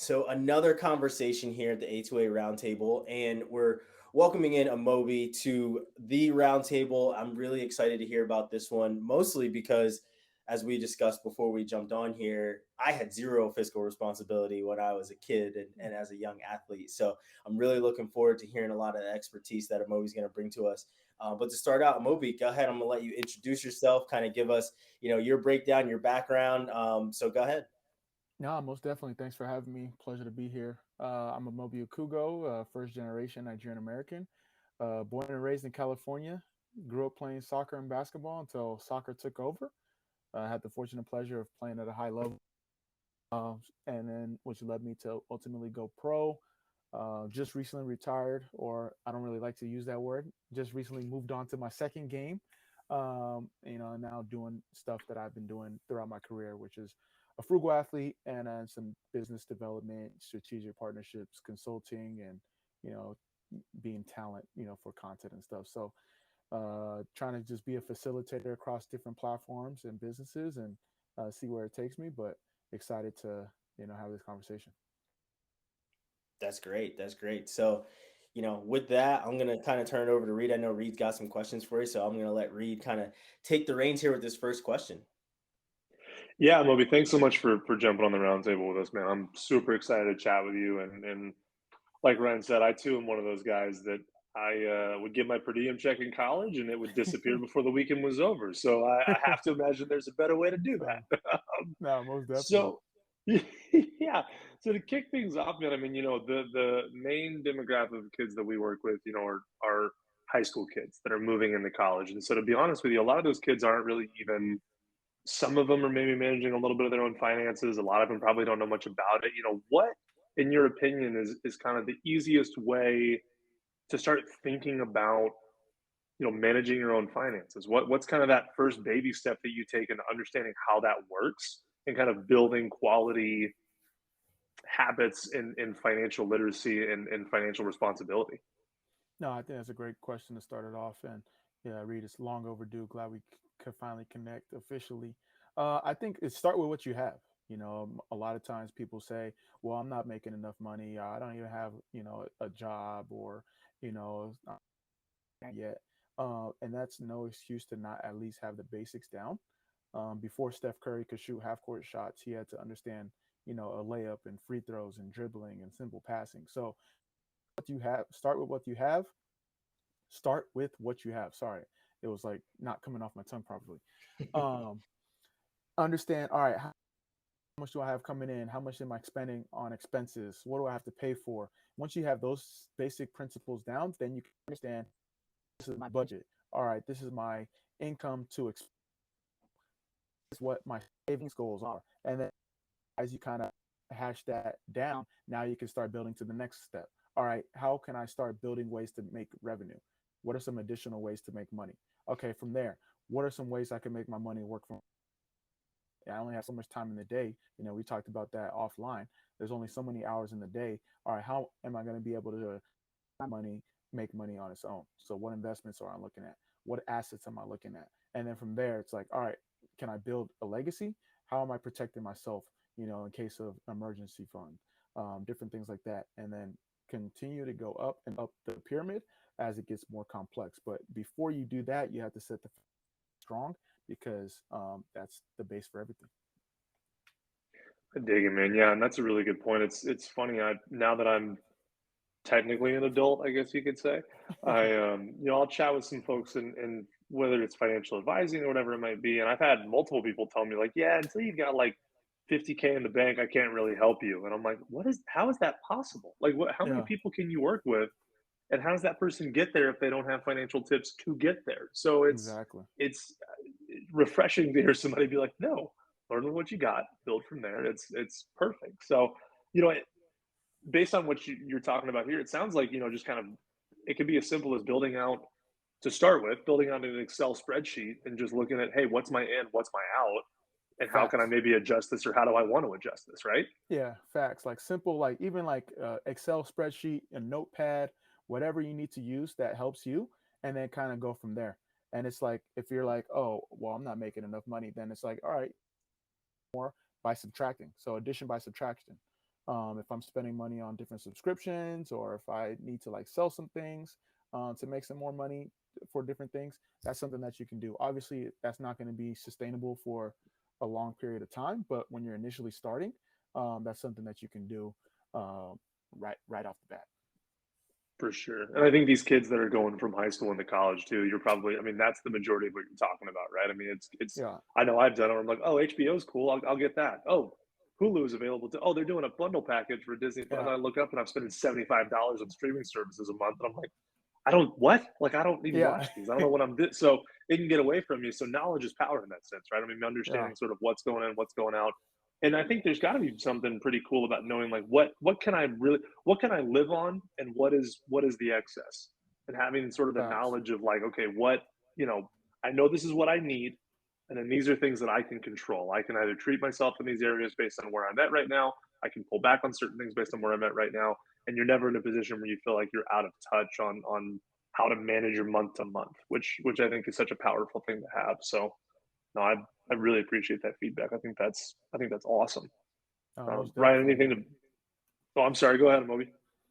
So another conversation here at the A2A Roundtable, and we're welcoming in Amobi to the roundtable. I'm really excited to hear about this one, mostly because, as we discussed before we jumped on here, I had zero fiscal responsibility when I was a kid and as a young athlete. So I'm really looking forward to hearing a lot of the expertise that Amobi's going to bring to us. But to start out, Amobi, go ahead. I'm going to let you introduce yourself, kind of give us, your breakdown, your background. So go ahead. No, most definitely. Thanks for having me. Pleasure to be here. I'm Amobi Okugo, first generation Nigerian American, born and raised in California. Grew up playing soccer and basketball until soccer took over. I had the fortunate pleasure of playing at a high level, and then which led me to ultimately go pro. Just recently retired, or I don't really like to use that word. Just recently moved on to my second game. And now doing stuff that I've been doing throughout my career, which is a frugal athlete and some business development, strategic partnerships, consulting, and you know, being talent, for content and stuff. So, trying to just be a facilitator across different platforms and businesses and see where it takes me. But excited to have this conversation. That's great. That's great. So, with that, I'm gonna kind of turn it over to Reed. I know Reed's got some questions for you, so I'm gonna let Reed kind of take the reins here with this first question. Yeah, Moby, thanks so much for jumping on the roundtable with us, man. I'm super excited to chat with you. And like Ryan said, I too am one of those guys that I would get my per diem check in college and it would disappear before the weekend was over. So I have to imagine there's a better way to do Uh, that. no, most definitely. So yeah, so to kick things off, man, I mean, the main demographic of kids that we work with, are high school kids that are moving into college. And so to be honest with you, a lot of those kids aren't really even some of them are maybe managing a little bit of their own finances. A lot of them probably don't know much about it. What, in your opinion, is kind of the easiest way to start thinking about, managing your own finances? What's kind of that first baby step that you take into understanding how that works and kind of building quality habits in financial literacy and financial responsibility? No, I think that's a great question to start it off. And yeah, Reed, it's long overdue. Glad we could finally connect officially. I think it start with what you have. A lot of times people say, "Well, I'm not making enough money. I don't even have, a job, or, not yet." And that's no excuse to not at least have the basics down. Before Steph Curry could shoot half court shots, he had to understand, a layup and free throws and dribbling and simple passing. So what you have, start with what you have. Start with what you have. Sorry, it was like not coming off my tongue properly. Um, Understand. All right, how much do I have coming in? How much am I spending on expenses? What do I have to pay for? Once you have those basic principles down, then you can understand this is my budget. All right, this is my income to expense. This is what my savings goals are. And then as you kind of hash that down, now you can start building to the next step. All right, how can I start building ways to make revenue? What are some additional ways to make money? Okay, from there, what are some ways I can make my money work from? I only have so much time in the day. We talked about that offline. There's only so many hours in the day. All right, how am I going to be able to money make money on its own? So what investments are I looking at? What assets am I looking at? And then from there, it's like, all right, can I build a legacy? How am I protecting myself? In case of emergency fund, different things like that, and then continue to go up and up the pyramid as it gets more complex. But before you do that, you have to set the strong because that's the base for everything. I dig it, man. Yeah, and that's a really good point. It's funny. I now that I'm technically an adult, I guess you could say. I'll chat with some folks and whether it's financial advising or whatever it might be. And I've had multiple people tell me like, yeah, until you've got like 50K in the bank, I can't really help you. And I'm like, how is that possible? Like how many Yeah, people can you work with? And how does that person get there if they don't have financial tips to get there? So exactly. it's refreshing to hear somebody be like, no, learn with what you got, build from there. It's perfect. So, you know, based on what you're talking about here, it sounds like, just kind of it could be as simple as building out to start with, building out an Excel spreadsheet and just looking at, hey, what's my in, what's my out, and how can I Facts. maybe adjust this or how do I want to adjust this, right? Yeah, facts. Like simple, like even like Excel spreadsheet, a notepad, whatever you need to use that helps you, and then kind of go from there. And it's like if you're like, oh, well, I'm not making enough money, then it's like, all right, more by subtracting. So addition by subtraction. If I'm spending money on different subscriptions, or if I need to like sell some things to make some more money for different things, that's something that you can do. Obviously, that's not going to be sustainable for a long period of time, but when you're initially starting, that's something that you can do right off the bat. For sure. And I think these kids that are going from high school into college too, you're probably, I mean, that's the majority of what you're talking about, right? I mean, Yeah, I know I've done it. I'm like, oh, HBO's cool. I'll get that. Oh, Hulu is available to, oh, they're doing a bundle package for Disney. And yeah, I look up and I'm spending $75 on streaming services a month. And I'm like, I don't, what? Like, I don't even yeah, watch these. I don't know what I'm doing. So it can get away from you. So knowledge is power in that sense, right? I mean, yeah. understanding sort of what's going in, what's going out. And I think there's got to be something pretty cool about knowing like what can I live on and what is the excess, and having sort of the Facts. knowledge of like, okay, what, you know, I know this is what I need, and then these are things that I can control. I can either treat myself in these areas based on where I'm at right now. I can pull back on certain things based on where I'm at right now, and you're never in a position where you feel like you're out of touch on how to manage your month to month, which I think is such a powerful thing to have. So no, I really appreciate that feedback. I think that's awesome. Most Ryan, definitely. anything to? Oh, I'm sorry. Go ahead, Moby.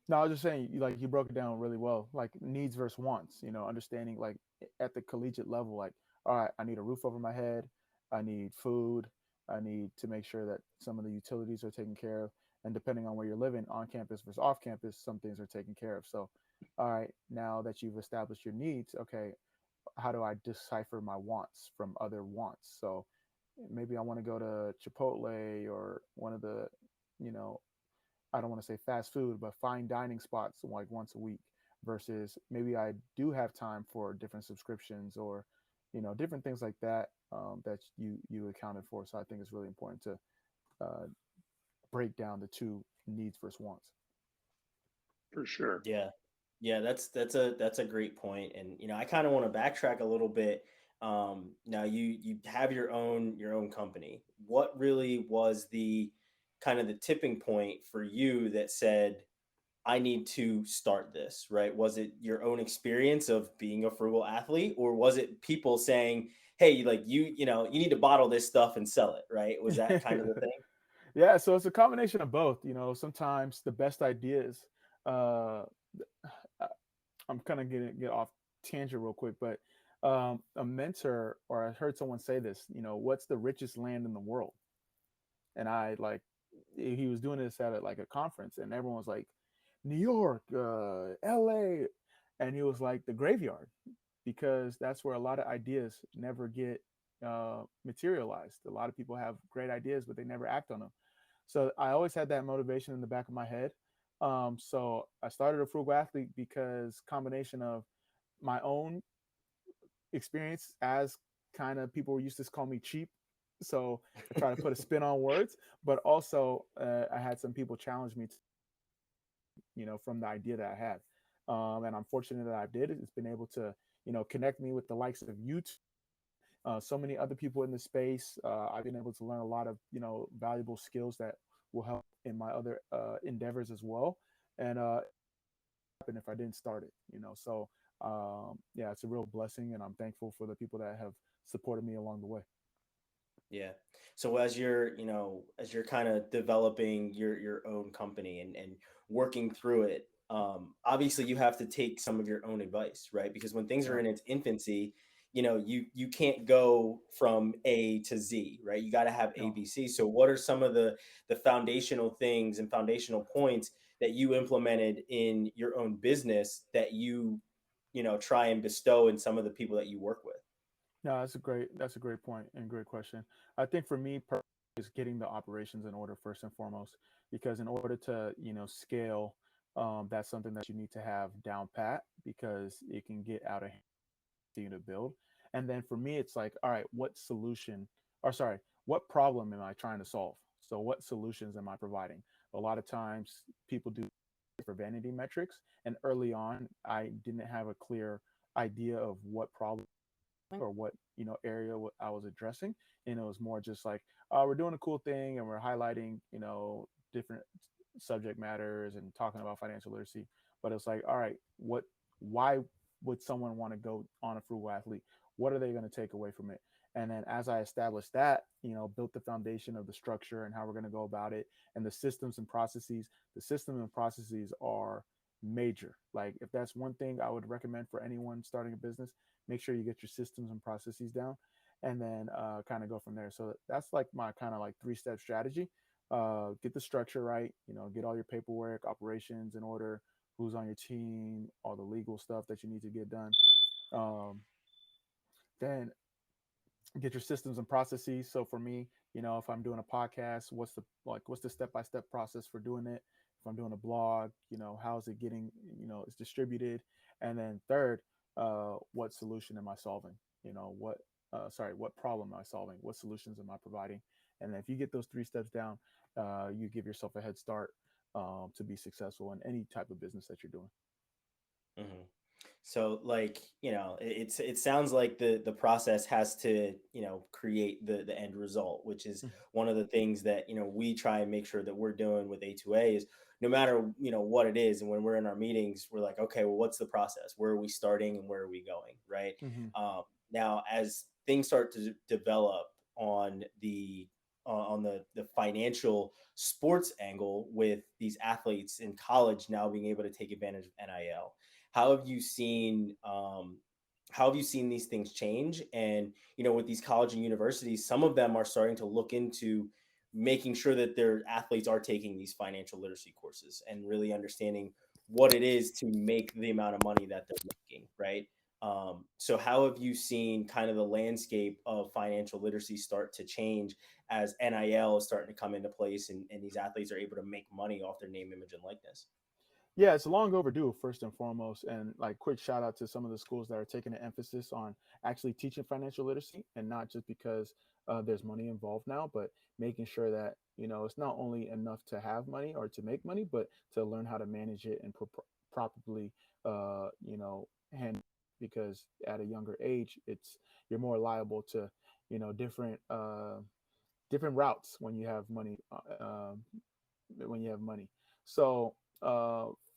No, I was just saying, like you broke it down really well, like needs versus wants. Understanding like at the collegiate level, like, all right, I need a roof over my head, I need food, I need to make sure that some of the utilities are taken care of, and depending on where you're living, on campus versus off campus, some things are taken care of. So, all right, now that you've established your needs, okay, how do I decipher my wants from other wants? So maybe I want to go to Chipotle or one of the, you know, I don't want to say fast food, but fine dining spots like once a week versus maybe I do have time for different subscriptions or, different things like that that you accounted for. So I think it's really important to uh, break down the two needs versus wants. For sure. Yeah. Yeah, that's a great point. And I kind of want to backtrack a little bit. Now you have your own company. What really was the kind of the tipping point for you that said, I need to start this, right? Was it your own experience of being a frugal athlete, or was it people saying, "Hey, like you need to bottle this stuff and sell it," right? Was that kind of the thing? Yeah, so it's a combination of both. Sometimes the best ideas. Uh, I- I'm kind of get off tangent real quick, but a mentor or I heard someone say this. What's the richest land in the world? And I like he was doing this at like a conference, and everyone was like, New York, L.A., and he was like the graveyard because that's where a lot of ideas never get materialized. A lot of people have great ideas, but they never act on them. So I always had that motivation in the back of my head. So I started a frugal athlete because combination of my own experience as kind of people used to call me cheap. So I try to put a spin on words, but also I had some people challenge me, from the idea that I had. And I'm fortunate that I did it. It's been able to, connect me with the likes of you, so many other people in the space. I've been able to learn a lot of, valuable skills that will help in my other endeavors as well. And happen if I didn't start it, So yeah, it's a real blessing, and I'm thankful for the people that have supported me along the way. Yeah. So as you're kind of developing your own company and working through it, obviously you have to take some of your own advice, right? Because when things are Yeah, in its infancy, you can't go from A to Z, right? You got to have yeah. ABC. So what are some of the foundational things and foundational points that you implemented in your own business that you try and bestow in some of the people that you work with? No, that's a great point and great question. I think for me, is getting the operations in order first and foremost, because in order to scale, that's something that you need to have down pat because it can get out of hand to build. And then for me, it's like, all right, what solution, or sorry, what problem am I trying to solve? So what solutions am I providing? A lot of times people do for vanity metrics, and early on, I didn't have a clear idea of what problem or what area I was addressing, and it was more just like, we're doing a cool thing and we're highlighting different subject matters and talking about financial literacy, but it's like, all right, why would someone want to go on a frugal athlete? What are they going to take away from it? And then as I established that, built the foundation of the structure and how we're going to go about it and the systems and processes. The systems and processes are major. Like if that's one thing I would recommend for anyone starting a business, make sure you get your systems and processes down, and then kind of go from there. So that's like my kind of like 3-step strategy. Get the structure right, get all your paperwork, operations in order, who's on your team, all the legal stuff that you need to get done. Um, then get your systems and processes. So for me, if I'm doing a podcast, what's the step-by-step process for doing it? If I'm doing a blog, how is it getting, it's distributed? And then third, what solution am I solving? What problem am I solving? What solutions am I providing? And then if you get those 3 steps down, you give yourself a head start to be successful in any type of business that you're doing. Mhm. So like, it sounds like the process has to, create the end result, which is Mhm. one of the things that, we try and make sure that we're doing with A2A is no matter, what it is. And when we're in our meetings, we're like, okay, well, what's the process? Where are we starting and where are we going? Right. Mhm. Now, as things start to develop on the financial sports angle with these athletes in college now being able to take advantage of NIL, how have you seen these things change? And with these college and universities, some of them are starting to look into making sure that their athletes are taking these financial literacy courses and really understanding what it is to make the amount of money that they're making, right? So how have you seen kind of the landscape of financial literacy start to change as NIL is starting to come into place and these athletes are able to make money off their name, image, and likeness? Yeah, it's long overdue, first and foremost. And like, quick shout out to some of the schools that are taking an emphasis on actually teaching financial literacy, and not just because there's money involved now, but making sure that, it's not only enough to have money or to make money, but to learn how to manage it and properly, handle. Because at a younger age, you're more liable to, different different routes when you have money. When you have money. So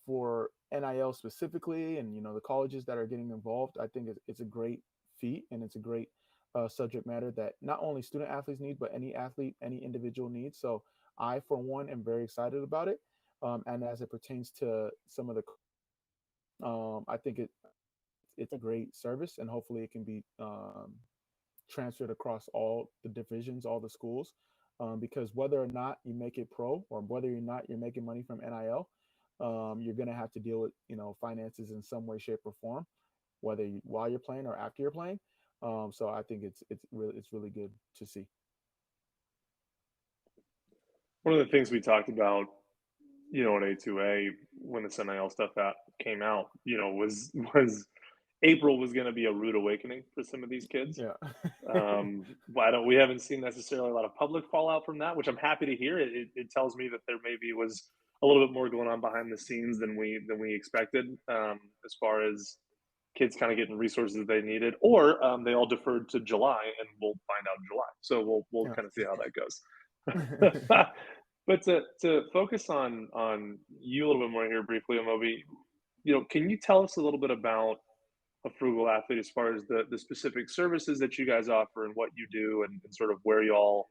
for NIL specifically, and the colleges that are getting involved, I think it's a great feat, and it's a great subject matter that not only student athletes need, but any athlete, any individual needs. So I, for one, am very excited about it. And as it pertains to some of the, I think it's a great service, and hopefully it can be transferred across all the divisions, all the schools, because whether or not you make it pro, or whether or not you're making money from NIL, you're going to have to deal with finances in some way, shape, or form, while you're playing or after you're playing. So I think it's really good to see. One of the things we talked about, in A2A when the NIL stuff came out, was April was going to be a rude awakening for some of these kids. Yeah. We haven't seen necessarily a lot of public fallout from that, which I'm happy to hear. It tells me that there maybe was a little bit more going on behind the scenes than we expected, as far as kids kind of getting resources they needed, or they all deferred to July, and we'll find out in July. So we'll Yeah. kind of see how that goes. But to focus on you a little bit more here briefly, Amobi, can you tell us a little bit about A Frugal Athlete as far as the specific services that you guys offer and what you do, and sort of where y'all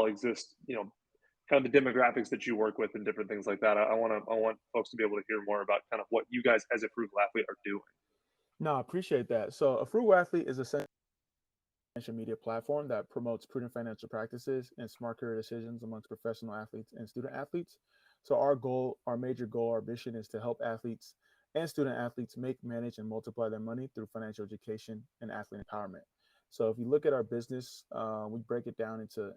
exist, kind of the demographics that you work with and different things like that. I want folks to be able to hear more about kind of what you guys as A Frugal Athlete are doing. No, I appreciate that. So a frugal athlete is a social media platform that promotes prudent financial practices and smart career decisions amongst professional athletes and student athletes. So our major goal, our mission is to help athletes and student athletes make, manage, and multiply their money through financial education and athlete empowerment. So if you look at our business, we break it down into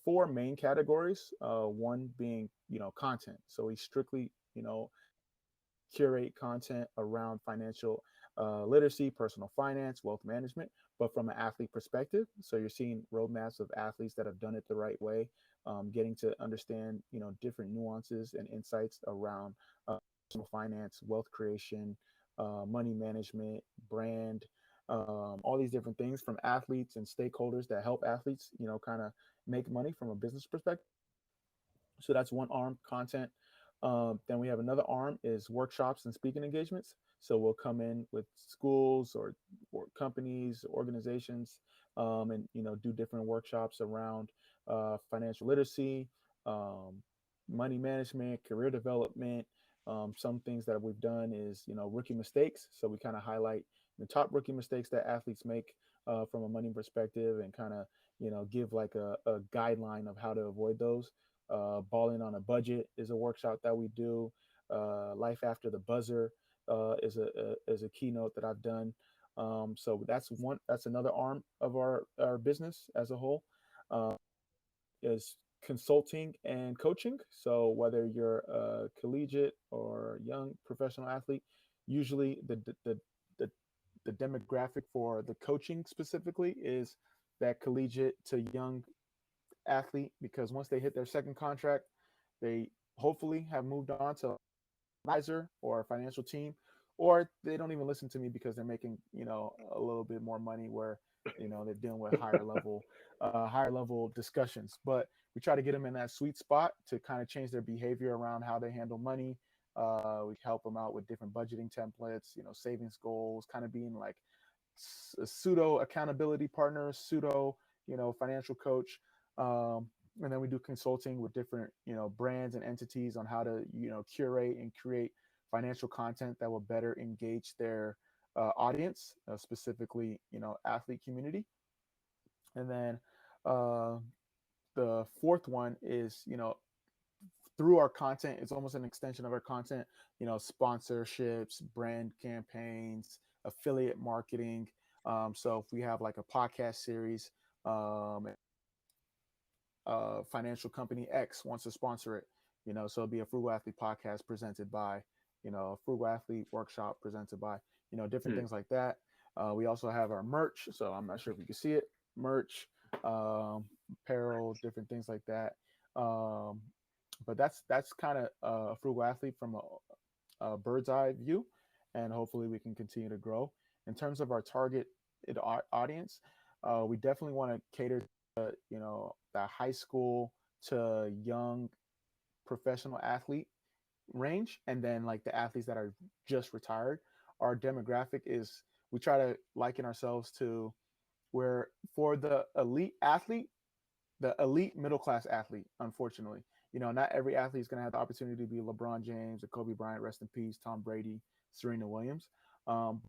4 main categories. One being, content. So we strictly, curate content around financial literacy, personal finance, wealth management, but from an athlete perspective. So you're seeing roadmaps of athletes that have done it the right way, getting to understand, different nuances and insights around personal finance, wealth creation, money management, brand, all these different things from athletes and stakeholders that help athletes, kind of make money from a business perspective. So that's one arm, content. Then we have another arm is workshops and speaking engagements. So we'll come in with schools or companies, organizations, and do different workshops around financial literacy, um, money management, career development. Some things that we've done is rookie mistakes. So we kind of highlight the top rookie mistakes that athletes make from a money perspective, and kind of give like a guideline of how to avoid those. Balling on a budget is a workshop that we do. Life after the buzzer is a keynote that I've done. So that's one. That's another arm of our business as a whole. Uh, is consulting and coaching. So whether you're a collegiate or young professional athlete, usually the, the demographic for the coaching specifically is that collegiate to young athlete, because once they hit their second contract, they hopefully have moved on to advisor or a financial team, or they don't even listen to me because they're making a little bit more money, where they're dealing with higher level discussions. But we try to get them in that sweet spot to kind of change their behavior around how they handle money. We help them out with different budgeting templates, savings goals, kind of being like a pseudo accountability partner, pseudo financial coach. And then we do consulting with different brands and entities on how to curate and create financial content that will better engage their audience, specifically athlete community. And then uh, the fourth one is through our content, it's almost an extension of our content, sponsorships, brand campaigns, affiliate marketing. So if we have like a podcast series, financial company X wants to sponsor it, so it'll be a Frugal Athlete podcast presented by, a Frugal Athlete workshop presented by, different Hmm. things like that. We also have our merch. So I'm not sure if you can see it, merch, apparel, different things like that. Um, but that's kind of a Frugal Athlete from a bird's eye view, and hopefully we can continue to grow. In terms of our target audience, we definitely want to cater to the high school to young professional athlete range, and then like the athletes that are just retired. Our demographic is, we try to liken ourselves to where for the elite athlete, the elite middle class athlete, unfortunately. Not every athlete is going to have the opportunity to be LeBron James or Kobe Bryant, rest in peace, Tom Brady, Serena Williams. Um,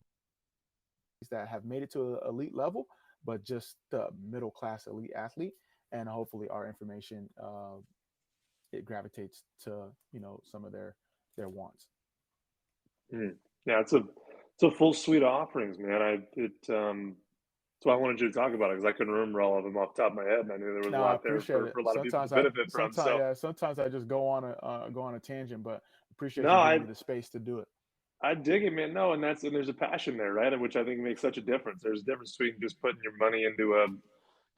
that have made it to an elite level, but just the middle class elite athlete. And hopefully our information it gravitates to some of their wants. Hmm. Yeah, it's a full suite of offerings, man. That's why I wanted you to talk about it, because I couldn't remember all of them off the top of my head, and I knew there was a No, I lot there appreciate it. for a lot of people to benefit from. So Sometimes I just go on a tangent, but appreciate no, you giving me the space to do it. I dig it, man. No, and there's a passion there, right? Which I think makes such a difference. There's a difference between just putting your money into a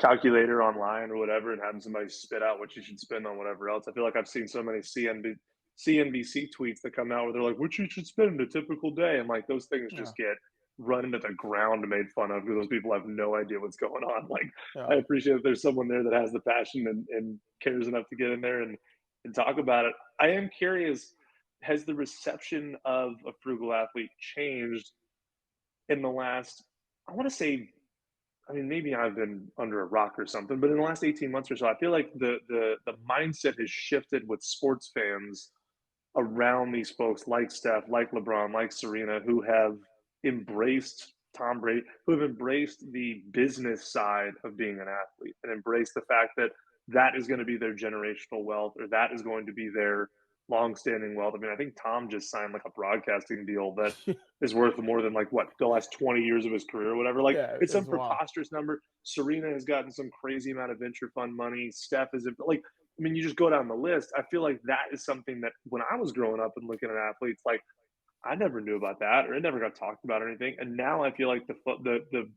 calculator online or whatever and having somebody spit out what you should spend on whatever else. I feel like I've seen so many CNBC tweets that come out where they're like, "What you should spend in a typical day," and like those things Yeah, just get run into the ground and made fun of because those people have no idea what's going on. Like, I yeah. appreciate that there's someone there that has the passion and cares enough to get in there and talk about it. I am curious, has the reception of a frugal athlete changed in the last, I want to say, I mean, maybe I've been under a rock or something, but in the last 18 months or so, I feel like the mindset has shifted with sports fans around these folks like Steph, like LeBron, like Serena, who have embraced Tom Brady, who have embraced the business side of being an athlete and embraced the fact that that is going to be their generational wealth, or that is going to be their long-standing wealth. I mean, I think Tom just signed like a broadcasting deal that is worth more than like what the last 20 years of his career or whatever. Like, Yeah, it's some it's wild. preposterous number. Serena has gotten some crazy amount of venture fund money. Steph is like, I mean, you just go down the list. I feel like that is something that when I was growing up and looking at athletes, like I never knew about that, or it never got talked about or anything. And now I feel like the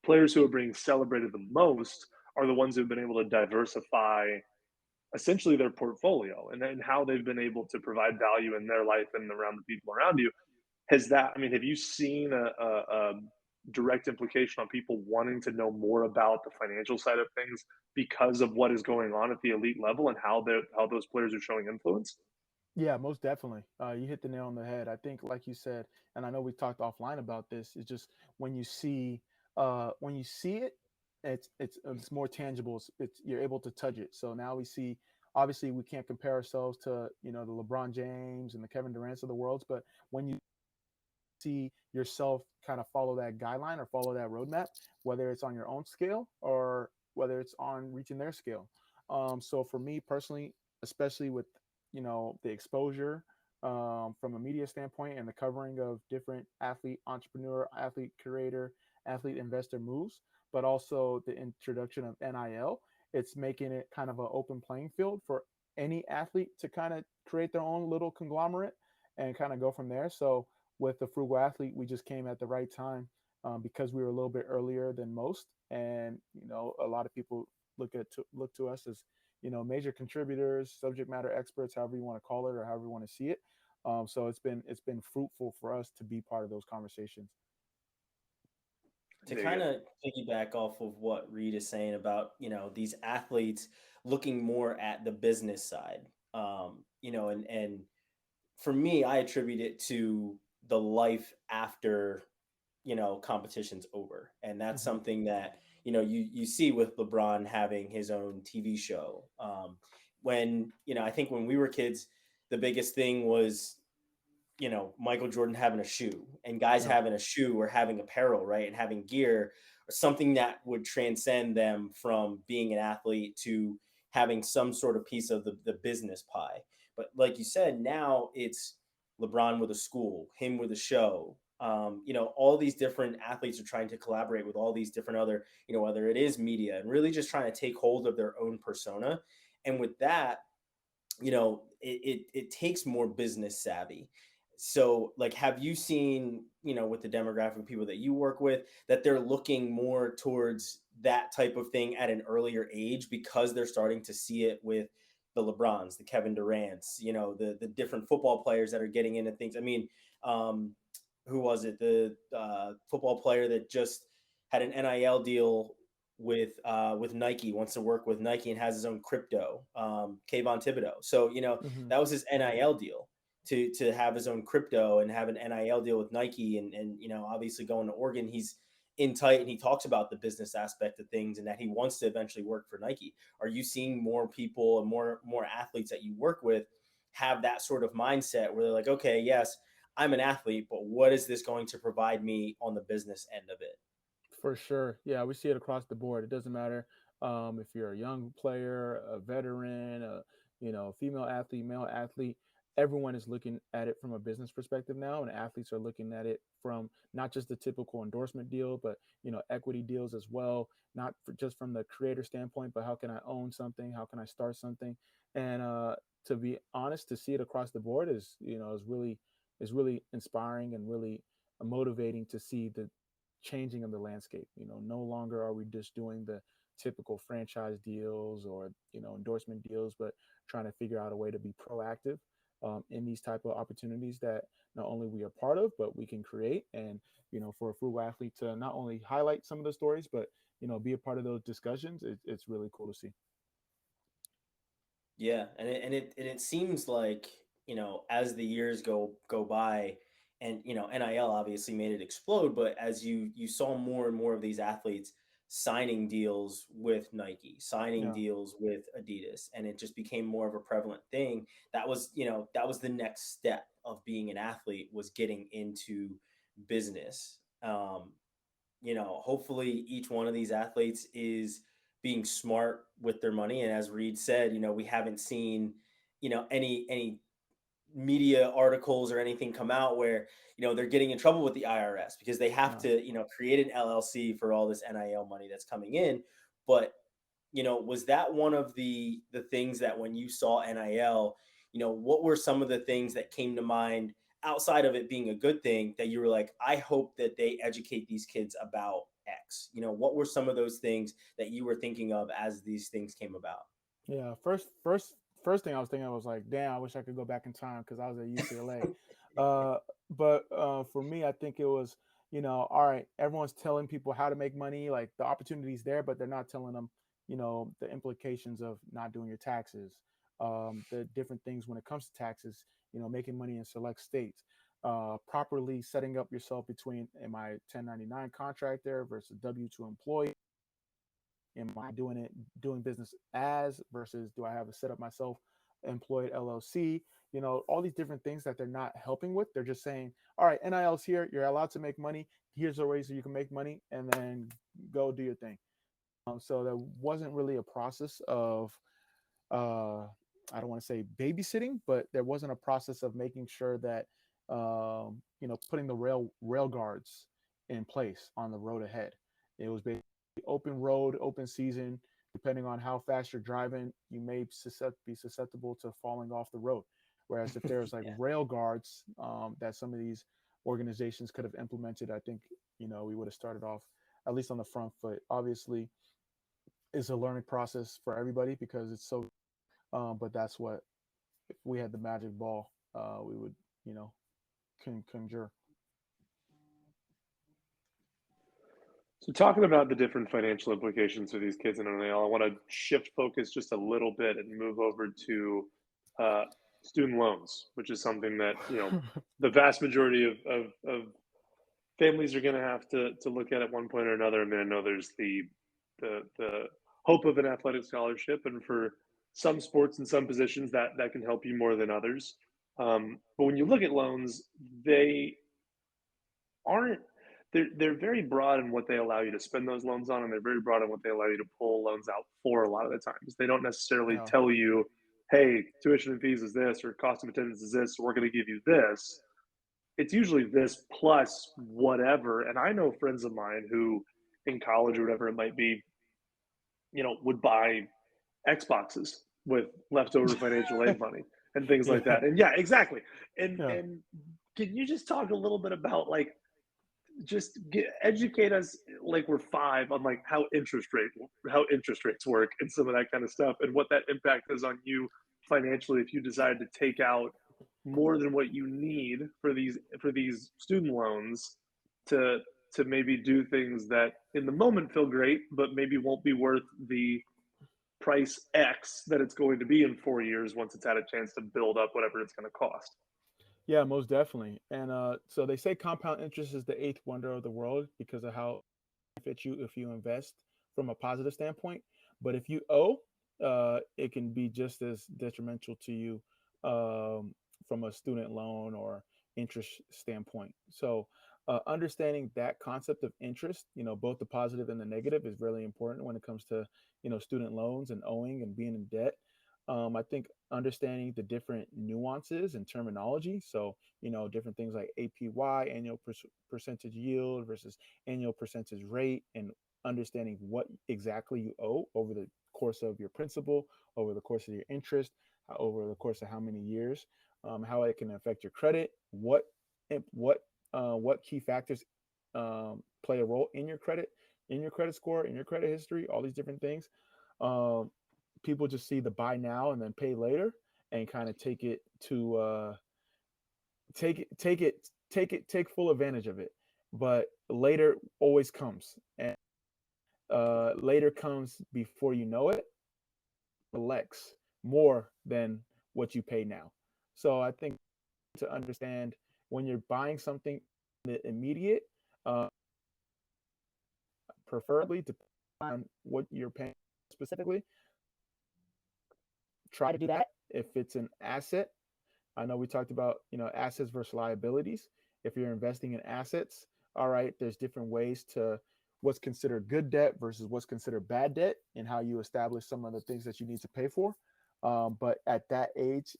players who are being celebrated the most are the ones who've been able to diversify essentially their portfolio and then how they've been able to provide value in their life and around the people around you. Has that, I mean, have you seen a direct implication on people wanting to know more about the financial side of things because of what is going on at the elite level and how those players are showing influence? Yeah, most definitely. You hit the nail on the head. I think, like you said, and I know we talked offline about this. It's just when you see it, it's more tangible. It's you're able to touch it. So now we see. Obviously, we can't compare ourselves to the LeBron James and the Kevin Durant's of the worlds, but when you see yourself kind of follow that guideline or follow that roadmap, whether it's on your own scale or whether it's on reaching their scale. So for me personally, especially with the exposure from a media standpoint and the covering of different athlete, entrepreneur, athlete creator, athlete investor moves, but also the introduction of NIL, it's making it kind of an open playing field for any athlete to kind of create their own little conglomerate and kind of go from there. So with the Frugal Athlete, we just came at the right time because we were a little bit earlier than most, and a lot of people look to us as major contributors, subject matter experts, however you want to call it or however you want to see it. So it's been fruitful for us to be part of those conversations. To Dig kind it. of piggyback off of what Reed is saying about these athletes looking more at the business side, and for me, I attribute it to the life after competition's over, and that's Hmm. something that you see with LeBron having his own TV show. When I think when we were kids, the biggest thing was Michael Jordan having a shoe and guys Yeah. having a shoe or having apparel, right? And having gear or something that would transcend them from being an athlete to having some sort of piece of the business pie. But like you said, now it's LeBron with a school, him with a show. All these different athletes are trying to collaborate with all these different other, whether it is media and really just trying to take hold of their own persona. And with that, it takes more business savvy. So like, have you seen with the demographic of people that you work with, that they're looking more towards that type of thing at an earlier age because they're starting to see it with the LeBrons, the Kevin Durants, the different football players that are getting into things? I mean, um who was it, the football player that just had an NIL deal with Nike, wants to work with Nike and has his own crypto, Kayvon Thibodeau. So Hmm. that was his NIL deal, to have his own crypto and have an NIL deal with Nike, and obviously going to Oregon, he's in tight, and he talks about the business aspect of things and that he wants to eventually work for Nike. Are you seeing more people and more athletes that you work with have that sort of mindset where they're like, okay, yes, I'm an athlete, but what is this going to provide me on the business end of it? For sure. Yeah, we see it across the board. It doesn't matter if you're a young player, a veteran, female athlete, male athlete. Everyone is looking at it from a business perspective now, and athletes are looking at it from not just the typical endorsement deal, but equity deals as well. Not just from the creator standpoint, but how can I own something? How can I start something? And to be honest, to see it across the board is really inspiring and really motivating to see the changing of the landscape. No longer are we just doing the typical franchise deals or endorsement deals, but trying to figure out a way to be proactive in these type of opportunities that not only we are part of, but we can create. And for a frugal athlete to not only highlight some of the stories, but be a part of those discussions, it's really cool to see. Yeah, and it seems like as the years go by, and NIL obviously made it explode, but as you saw more and more of these athletes signing deals with Nike, signing Yeah. deals with Adidas, and it just became more of a prevalent thing. That was the next step of being an athlete, was getting into business. Hopefully each one of these athletes is being smart with their money. And as Reed said, we haven't seen, any media articles or anything come out where, they're getting in trouble with the IRS because they have No. to, create an LLC for all this NIL money that's coming in. But was that one of the things that when you saw NIL, what were some of the things that came to mind outside of it being a good thing that you were like, I hope that they educate these kids about X? What were some of those things that you were thinking of as these things came about? Yeah, first thing I was thinking, I was like, damn, I wish I could go back in time because I was at UCLA. But for me, I think it was, all right, everyone's telling people how to make money, like the opportunities there, but they're not telling them, the implications of not doing your taxes, the different things when it comes to taxes, making money in select states, properly setting up yourself between, am I 1099 contractor versus W-2 employee? Am I doing business as versus do I have a set up myself employed LLC? All these different things that they're not helping with. They're just saying, all right, NIL's here. You're allowed to make money. Here's the ways that you can make money, and then go do your thing. So there wasn't really a process of, uh, I don't want to say babysitting, but there wasn't a process of making sure that, putting the rail guards in place on the road ahead. It was basically open road, open season. Depending on how fast you're driving, you may be susceptible to falling off the road. Whereas if there's like Yeah. rail guards that some of these organizations could have implemented, I think we would have started off at least on the front foot. Obviously, it's a learning process for everybody because it's so. But that's what, if we had the magic ball, we would you know conjure. So talking about the different financial implications for these kids in NIL, I want to shift focus just a little bit and move over to uh, student loans, which is something that the vast majority of families are going to have to look at one point or another. I mean, I know there's the hope of an athletic scholarship, and for some sports and some positions that can help you more than others. But when you look at loans, they aren't they're very broad in what they allow you to spend those loans on, and they're very broad in what they allow you to pull loans out for. A lot of the times they don't necessarily Yeah, tell you, hey, tuition and fees is this, or cost of attendance is this, so we're going to give you this. It's usually this plus whatever. And I know friends of mine who in college or whatever it might be, would buy Xboxes with leftover financial aid money and things like yeah, that. And yeah, exactly. And yeah. and can you just talk a little bit about, like, educate us, like we're five, on like how interest rates work and some of that kind of stuff, and what that impact is on you financially if you decide to take out more than what you need for these student loans to maybe do things that in the moment feel great but maybe won't be worth the price X that it's going to be in 4 years once it's had a chance to build up whatever it's going to cost. Yeah, most definitely. And so they say compound interest is the eighth wonder of the world because of how it benefits you if you invest from a positive standpoint. But if you owe, it can be just as detrimental to you from a student loan or interest standpoint. So understanding that concept of interest, both the positive and the negative, is really important when it comes to student loans and owing and being in debt. I think understanding the different nuances and terminology. So, different things like APY, annual percentage yield versus annual percentage rate, and understanding what exactly you owe over the course of your principal, over the course of your interest, over the course of how many years, how it can affect your credit, what key factors play a role in your credit score, in your credit history, all these different things. Um, People just see the buy now and then pay later and kind of take it to take full advantage of it, but later always comes, and later comes before you know it, collects more than what you pay now. So I think to understand when you're buying something in the immediate, uh, preferably depending on what you're paying specifically, try to do that. If it's an asset, I know we talked about, assets versus liabilities. If you're investing in assets, all right, there's different ways to what's considered good debt versus what's considered bad debt, and how you establish some of the things that you need to pay for. But at that age,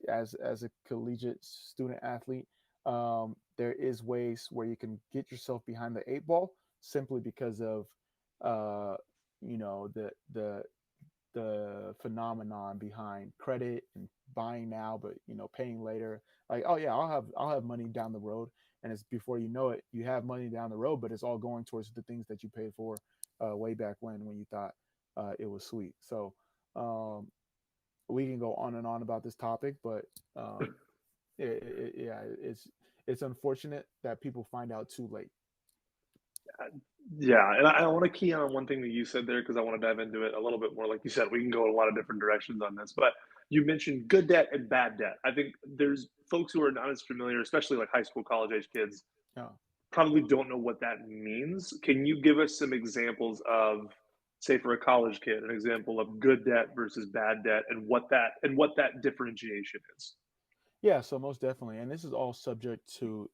as a collegiate student athlete, there is ways where you can get yourself behind the eight ball simply because of uh, the phenomenon behind credit and buying now but paying later. Like, oh yeah, I'll have money down the road, and it's before you know it, you have money down the road, but it's all going towards the things that you paid for way back when you thought it was sweet. So um, we can go on and on about this topic, but yeah, it's unfortunate that people find out too late. Yeah, and I want to key on one thing that you said there because I want to dive into it a little bit more. Like you said, we can go a lot of different directions on this, but You mentioned good debt and bad debt. I think there's folks who are not as familiar, especially like high school, college age kids, Yeah. probably don't know what that means. Can you give us some examples of, say, for a college kid, an example of good debt versus bad debt, and what that differentiation is? Yeah, so most definitely, and this is all subject to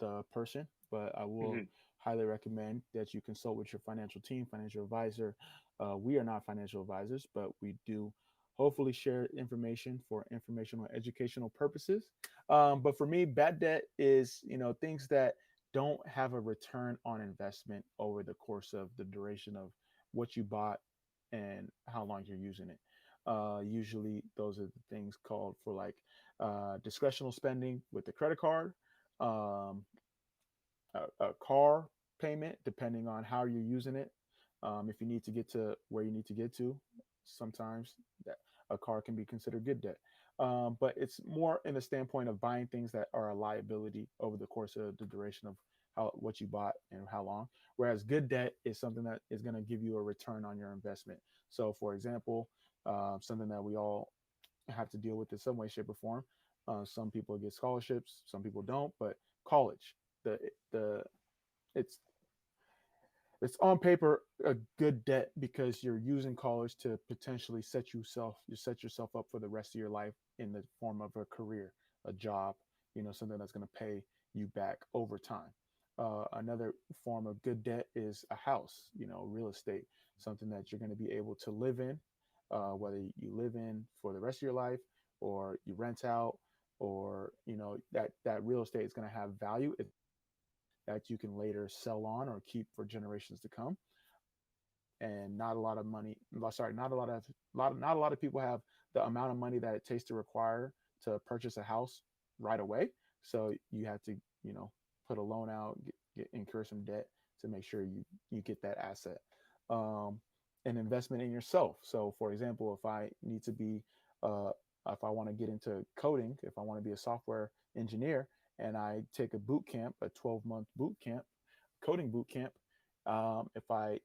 the person, but I will Hmm. highly recommend that you consult with your financial team, financial advisor. We are not financial advisors, but we do hopefully share information for informational, educational purposes. But for me, bad debt is things that don't have a return on investment over the course of the duration of what you bought and how long you're using it. Usually, those are the things called for like discretional spending with the credit card, um, a car payment, depending on how you're using it. If you need to get to where you need to get to, sometimes that a car can be considered good debt. But it's more in the standpoint of buying things that are a liability over the course of the duration of how what you bought and how long. Whereas good debt is something that is going to give you a return on your investment. So, for example, something that we all have to deal with in some way, shape, or form. Some people get scholarships, some people don't. But college, the it's it's on paper a good debt because you're using college to potentially set yourself up for the rest of your life in the form of a career, a job, something that's going to pay you back over time. Another form of good debt is a house, real estate, something that you're going to be able to live in, whether you live in for the rest of your life or you rent out, or that real estate is going to have value that you can later sell on or keep for generations to come. And not a lot of money, sorry, not a lot of people have the amount of money that it takes to require to purchase a house right away. So you have to, put a loan out, incur some debt to make sure you get that asset. Um, an investment in yourself. So, for example, if I need to be, if I want to get into coding, if I want to be a software engineer, and I take a boot camp, a 12-month boot camp, coding boot camp, if I,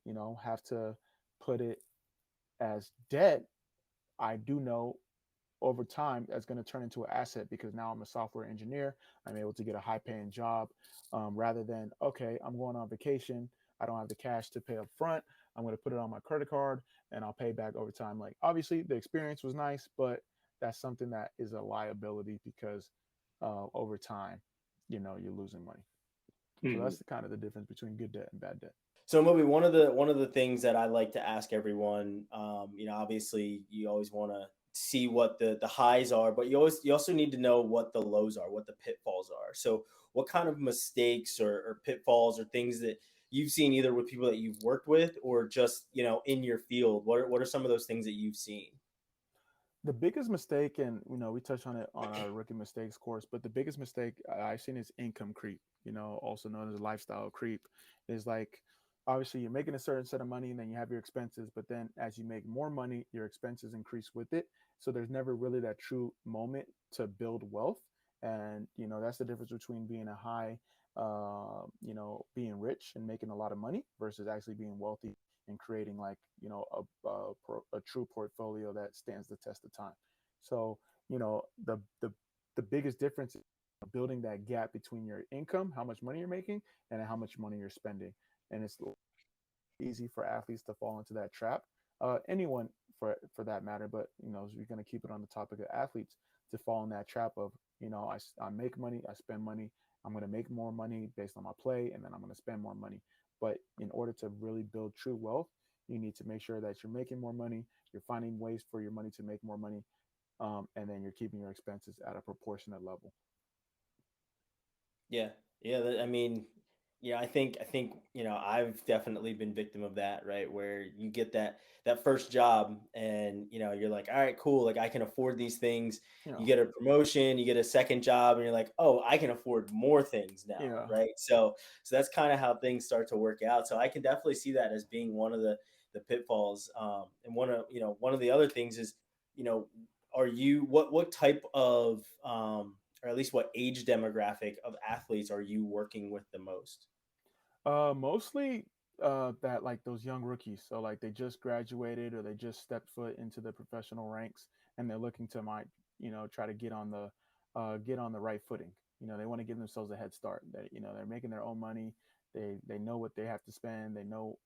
have to put it as debt, I do know over time that's going to turn into an asset because now I'm a software engineer. I'm able to get a high paying job, rather than, okay, I'm going on vacation. I don't have the cash to pay up front. I'm going to put it on my credit card and I'll pay back over time. Like, obviously, the experience was nice, but that's something that is a liability because over time, you're losing money. So Hmm. that's the kind of the difference between good debt and bad debt. So Moby, one of the things that I like to ask everyone, obviously you always want to see what the highs are, but you also need to know what the lows are, what the pitfalls are. So what kind of mistakes or pitfalls or things that you've seen either with people that you've worked with or just in your field? What are some of those things that you've seen? The biggest mistake, and we touched on it on our rookie mistakes course, but the biggest mistake I've seen is income creep, also known as lifestyle creep, is like obviously you're making a certain set of money and then you have your expenses, but then as you make more money, your expenses increase with it. So there's never really that true moment to build wealth. And that's the difference between being a high, being rich and making a lot of money versus actually being wealthy and creating like a true portfolio that stands the test of time. So you know the the the biggest difference is building that gap between your income, how much money you're making, and how much money you're spending. And it's easy for athletes to fall into that trap. Anyone for that matter, but if you're going to keep it on the topic of athletes, to fall in that trap of I make money, I spend money. I'm going to make more money based on my play, and then I'm going to spend more money. But in order to really build true wealth, you need to make sure that you're making more money, you're finding ways for your money to make more money, and then you're keeping your expenses at a proportionate level. Yeah, yeah. I mean, I think I've definitely been victim of that, right? Where you get that first job, and you're like, all right, cool, like I can afford these things. You Yeah, get a promotion, you get a second job, and you're like, oh, I can afford more things now, yeah, right? So that's kind of how things start to work out. So I can definitely see that as being one of the pitfalls. And one of the other things is, you know, are you what type of or at least what age demographic of athletes are you working with the most? mostly that like those young rookies. So like they just graduated or they just stepped foot into the professional ranks, and they're looking to try to get on the right footing. They want to give themselves a head start. That they're making their own money. They know what they have to spend. They know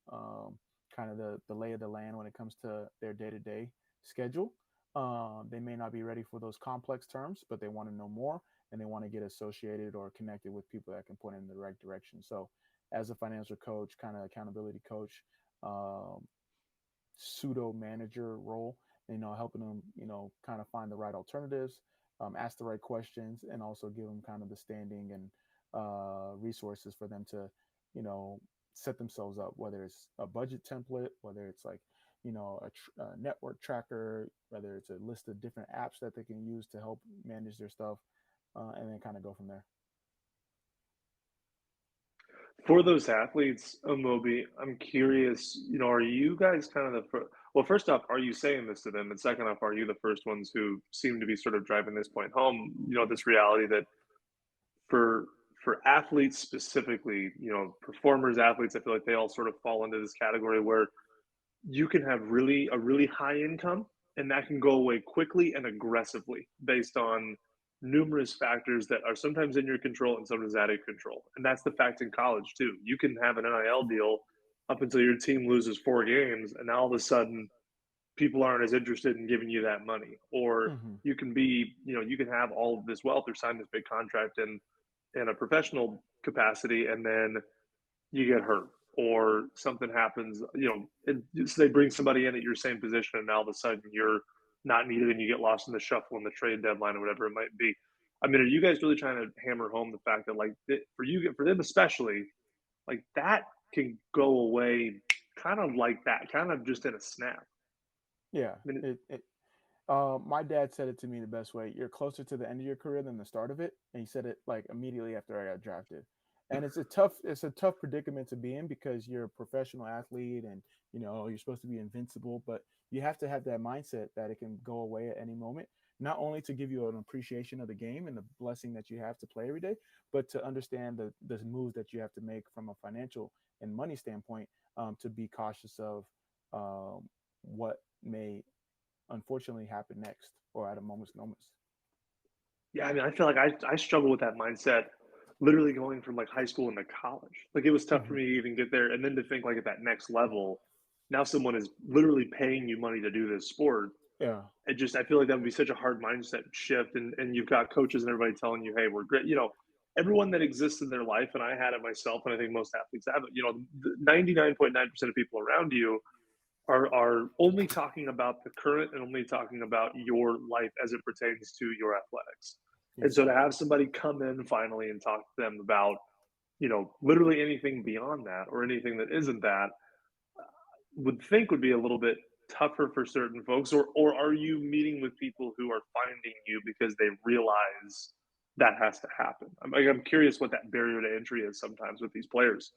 kind of the lay of the land when it comes to their day to day schedule. They may not be ready for those complex terms, but they want to know more, and they want to get associated or connected with people that can point in the right direction. So, as a financial coach, kind of accountability coach, um, pseudo manager role, helping them, kind of find the right alternatives, ask the right questions, and also give them kind of the standing and resources for them to, you know, set themselves up, whether it's a budget template, whether it's like, a network tracker, whether it's a list of different apps that they can use to help manage their stuff, and then kind of go from there. For those athletes, Moby, I'm curious, are you guys kind of well, first off, are you saying this to them? And second off, are you the first ones who seem to be sort of driving this point home, this reality that for athletes specifically, performers, athletes, I feel like they all sort of fall into this category where you can have a really high income, and that can go away quickly and aggressively based on numerous factors that are sometimes in your control and sometimes out of control. And that's the fact in college too. You can have an NIL deal up until your team loses 4 games, and now all of a sudden people aren't as interested in giving you that money. Or Hmm. you can be, you can have all of this wealth or sign this big contract in a professional capacity, and then you get hurt or something happens, so they bring somebody in at your same position, and now all of a sudden you're not needed and you get lost in the shuffle in the trade deadline or whatever it might be. I mean, are you guys really trying to hammer home the fact that, like, for them especially, like, that can go away kind of like that, kind of just in a snap? Yeah. I mean, My dad said it to me the best way. You're closer to the end of your career than the start of it, and he said it like immediately after I got drafted. And it's a tough predicament to be in because you're a professional athlete, and you're supposed to be invincible, but you have to have that mindset that it can go away at any moment. Not only to give you an appreciation of the game and the blessing that you have to play every day, but to understand the moves that you have to make from a financial and money standpoint, to be cautious of what may unfortunately happen next or at a moment's notice. yeah, I mean, I feel like I struggle with that mindset literally going from like high school into college. Like, it was tough for Hmm. me to even get there. And then to think, like, at that next level, now someone is literally paying you money to do this sport. Yeah. I feel like that would be such a hard mindset shift. And you've got coaches and everybody telling you, hey, we're great. Everyone that exists in their life, and I had it myself, and I think most athletes have it, 99.9% of people around you are only talking about the current and only talking about your life as it pertains to your athletics. And so to Exactly. have somebody come in finally and talk to them about, literally anything beyond that or anything that isn't that, would think would be a little bit tougher for certain folks. Or are you meeting with people who are finding you because they realize that has to happen? I'm curious what that barrier to entry is sometimes with these players.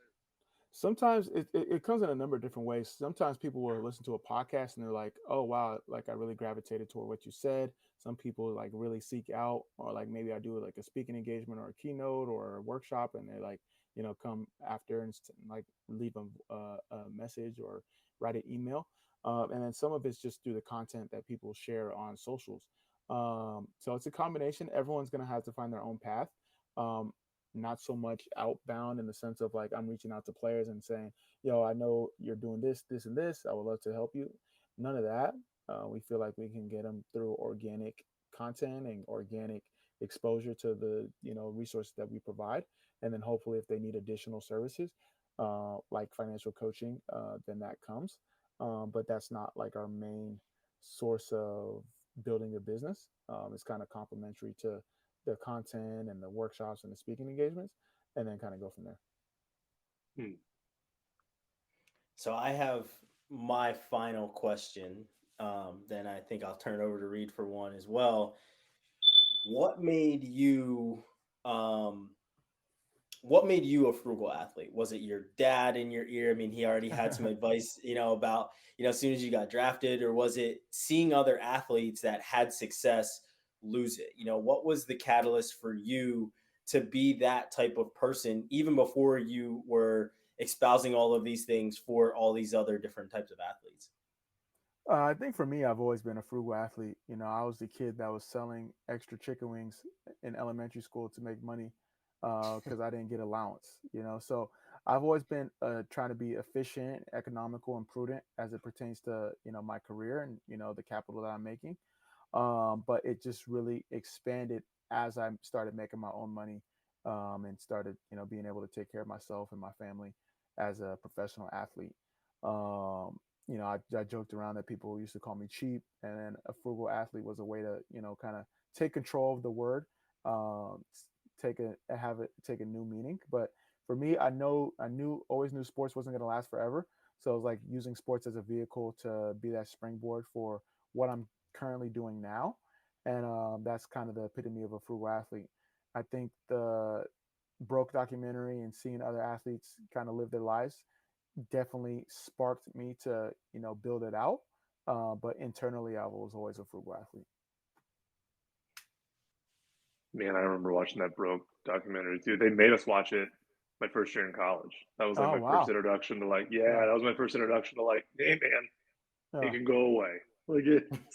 Sometimes it comes in a number of different ways. Sometimes people will listen to a podcast and they're like, oh wow, like I really gravitated toward what you said. Some people like really seek out, or like maybe I do like a speaking engagement or a keynote or a workshop, and they like, come after and like leave a message or write an email. And then some of it's just through the content that people share on socials. So it's a combination. Everyone's gonna have to find their own path. Um, Not so much outbound in the sense of like I'm reaching out to players and saying, yo, I know you're doing this, this, and this. I would love to help you. None of that. We feel like we can get them through organic content and organic exposure to the resources that we provide, and then hopefully if they need additional services, like financial coaching, then that comes. But that's not like our main source of building a business. It's kind of complementary to the content and the workshops and the speaking engagements, and then kind of go from there. Hmm. So I have my final question. Then I think I'll turn it over to Reed for one as well. What made you um, what made you a frugal athlete? Was it your dad in your ear? I mean, he already had some advice, about, as soon as you got drafted, or was it seeing other athletes that had success lose it? What was the catalyst for you to be that type of person, even before you were espousing all of these things for all these other different types of athletes? I think for me, I've always been a frugal athlete. You know, I was the kid that was selling extra chicken wings in elementary school to make money because I didn't get allowance. You know, so I've always been trying to be efficient, economical, and prudent as it pertains to my career and the capital that I'm making. But it just really expanded as I started making my own money and started being able to take care of myself and my family as a professional athlete. Um, I joked around that people used to call me cheap, and then a frugal athlete was a way to kind of take control of the word, um, take a have it take a new meaning. But for me, always knew sports wasn't going to last forever, so it was like using sports as a vehicle to be that springboard for what I'm currently doing now, and that's kind of the epitome of a frugal athlete. I think the Broke documentary and seeing other athletes kind of live their lives definitely sparked me to build it out. But internally, I was always a frugal athlete. Man, I remember watching that Broke documentary too. They made us watch it my first year in college. That was like Oh my first wow, introduction to yeah, that was my first introduction to hey man, it yeah, can go away.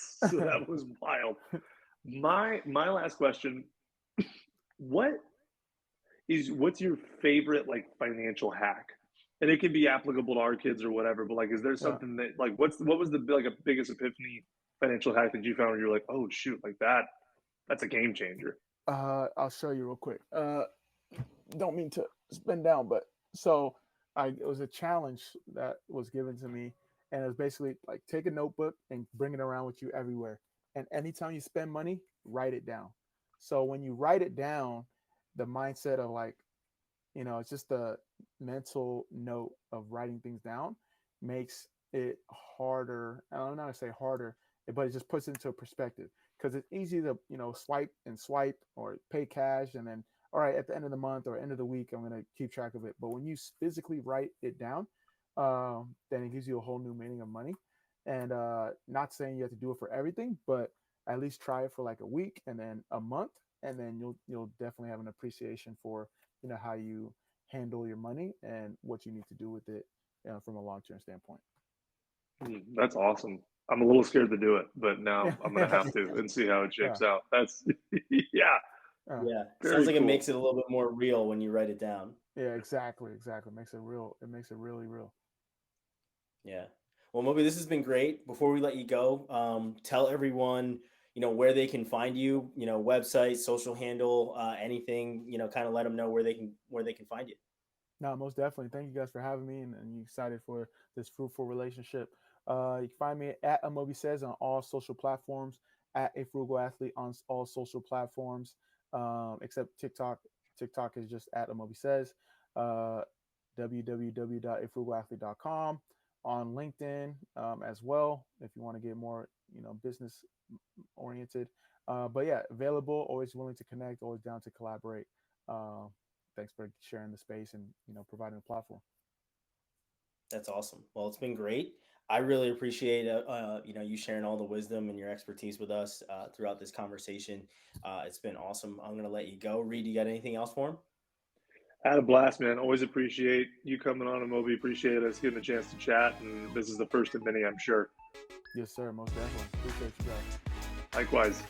So that was wild. My last question, what what's your favorite like financial hack? And it can be applicable to our kids or whatever, but like is there yeah. something that like what was the like a biggest epiphany financial hack that you found where you're like, oh shoot, like that's a game changer. I'll show you real quick. Don't mean to spin down, but so it was a challenge that was given to me, and it was basically like take a notebook and bring it around with you everywhere. And anytime you spend money, write it down. So when you write it down, the mindset of like, it's just the mental note of writing things down makes it harder. I don't know how to say harder, but it just puts it into a perspective because it's easy to, swipe or pay cash and then, all right, at the end of the month or end of the week, I'm going to keep track of it. But when you physically write it down, then it gives you a whole new meaning of money. And not saying you have to do it for everything, but at least try it for like a week and then a month, and then you'll definitely have an appreciation for how you handle your money and what you need to do with it from a long-term standpoint. That's awesome. I'm a little scared to do it, but Yeah, now I'm gonna have to and see how it yeah, shapes out. That's yeah, yeah, Yeah, sounds very like it cool. makes it a little bit more real when you write it down. yeah, exactly. It makes it real. It makes it really real. Yeah. Well, Moby, this has been great. Before we let you go, tell everyone, where they can find you, website, social handle, anything, kind of let them know where they can find you. No, most definitely. Thank you guys for having me, and you excited for this fruitful relationship. You can find me at Amobi Says on all social platforms, at A Frugal Athlete on all social platforms, except TikTok. TikTok is just at Amobi Says. Uh, www.afrugalathlete.com, on LinkedIn as well if you want to get more business oriented. But yeah, available, always willing to connect, always down to collaborate. Uh, Thanks for sharing the space and providing a platform. That's awesome. Well, it's been great. I really appreciate you sharing all the wisdom and your expertise with us throughout this conversation. It's been awesome. I'm gonna let you go. Reed, you got anything else for him? I had a blast, man. Always appreciate you coming on, and Moby. Appreciate us getting a chance to chat, and this is the first of many, I'm sure. Yes, sir. Most definitely. Appreciate you guys. Likewise.